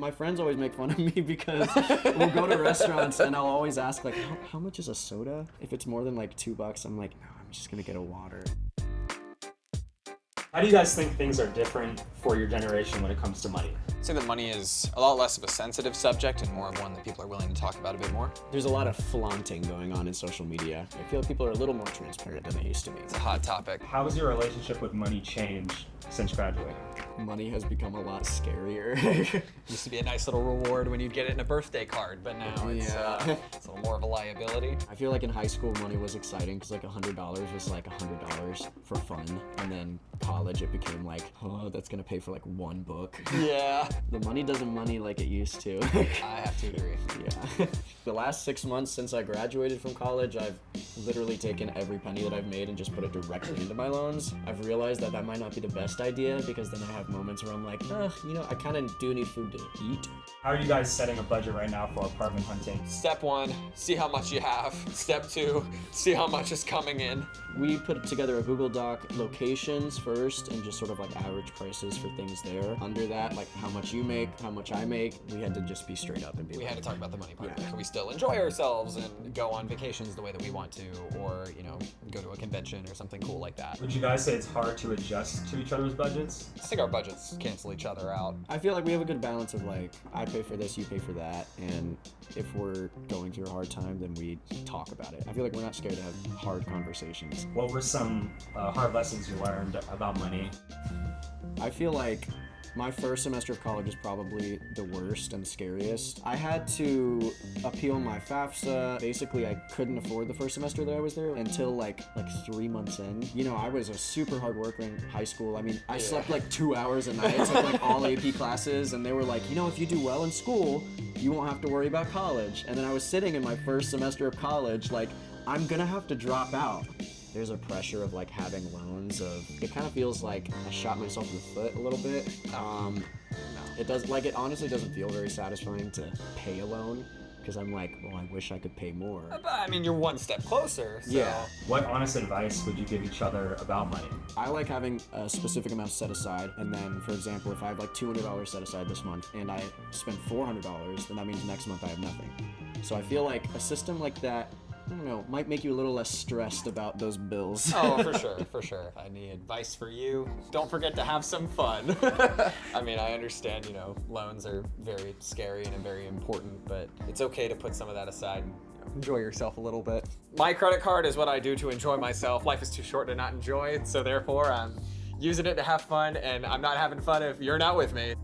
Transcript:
My friends always make fun of me because we'll go to restaurants and I'll always ask like, how much is a soda? If it's more than like $2, I'm like, no, I'm just gonna get a water. How do you guys think things are different for your generation when it comes to money? I'd say that money is a lot less of a sensitive subject and more of one that people are willing to talk about a bit more. There's a lot of flaunting going on in social media. I feel like people are a little more transparent than they used to be. It's a hot topic. How has your relationship with money changed since graduating? Money has become a lot scarier. Used to be a nice little reward when you'd get it in a birthday card, but now it's a little more of a liability. I feel like in high school money was exciting because like $100 was like $100 for fun, and then college it became like, oh, that's gonna pay for like one book. Yeah. The money doesn't money like it used to. I have to agree. Yeah. The last 6 months since I graduated from college, I've literally taken every penny that I've made and just put it directly into my loans. I've realized that that might not be the best idea because then I have moments where I'm like, I kind of do need food to eat. How are you guys setting a budget right now for apartment hunting? Step 1, see how much you have. Step 2, see how much is coming in. We put together a Google Doc, locations first, and just sort of like average prices for things there. Under that, like how much you make, how much I make, we had to just be straight up and be We like, had to talk about the money part. Yeah. Can we still enjoy ourselves and go on vacations the way that we want to, or, go to a convention or something cool like that? Would you guys say it's hard to adjust to each other's budgets? I think our budgets cancel each other out. I feel like we have a good balance of like, I pay for this, you pay for that, and if we're going through a hard time, then we talk about it. I feel like we're not scared to have hard conversations. What were some hard lessons you learned about money? I feel like my first semester of college is probably the worst and scariest. I had to appeal my FAFSA. Basically, I couldn't afford the first semester that I was there until like 3 months in. I was a super hard worker in high school. I mean, I slept like 2 hours a night. I took like all AP classes, and they were like, if you do well in school, you won't have to worry about college. And then I was sitting in my first semester of college like, I'm gonna have to drop out. There's a pressure of like having loans it kind of feels like I shot myself in the foot a little bit. It honestly doesn't feel very satisfying to pay a loan because I'm like, well, I wish I could pay more. But I mean, you're one step closer. So. Yeah. What honest advice would you give each other about money? I like having a specific amount set aside, and then, for example, if I have like $200 set aside this month and I spend $400, then that means next month I have nothing. So I feel like a system like that, I don't know, might make you a little less stressed about those bills. Oh, for sure. If I need advice for you, don't forget to have some fun. I mean, I understand, loans are very scary and very important, but it's okay to put some of that aside and enjoy yourself a little bit. My credit card is what I do to enjoy myself. Life is too short to not enjoy it, so therefore I'm using it to have fun, and I'm not having fun if you're not with me.